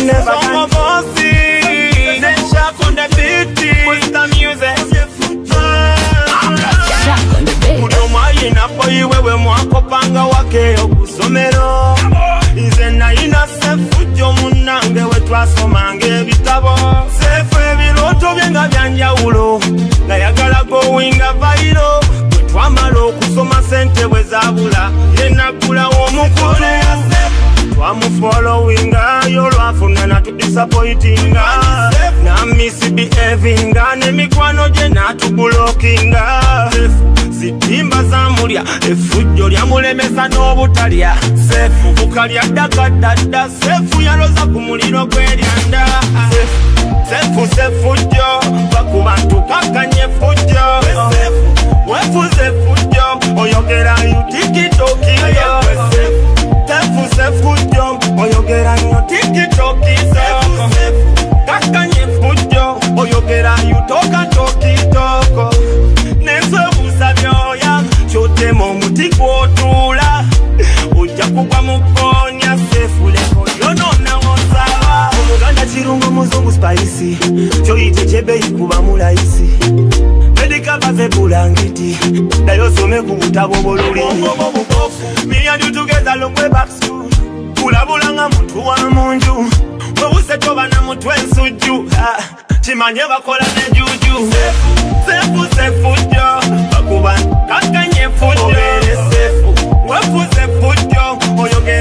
Never can bossy. Then Shock on the beat. With the music. Mudomaina boy wewe mwakopanga wake okusomero. Ize naina Ssefujjo munange we twasomange ebitabo. Sefu ebiroto byenga byanjawulo. Nayagala gowinga vairo. Bwe twamala okusoma sente bwe zabula. Yenagula omukulu. Twamufollowinga yolwafuna natudisappointinga. Namisi behavinga nemikwano gye natubulokinga. Zitimba zamulya effujjo lyamulemesa n'obutalya. Sefu bukalya ddakadadda. Sefu yaloza ku muliro gw'eryanda. Sefu Ssefujjo bakuba ntukakanye effujjo. Wefuze effujjo oyogera yu tikitoki. Sefu Ssefujjo oyogera yu tikitoki. Kakanye effujjo oyogera yu tokatokitoko. Nesobusa byoya kyotema omuti gw'otuula. Ojja kugwa mu kkonya Sefu leko yonona wosaba. Omuganda kirungo muzungu spicy. Kyoyite kyebeeyi kuba mulayisi. Medical bave bulangiti. Dayo some ku butabo bululimi. Me and you together long way back school. Kulabulanga muntu wa munju. Wewuse toba na mutwe nsujju. Kimanye bakola ne juju. Sefu Ssefujjo bakuba kakanye effujjo. Wefuze effujjo oyogera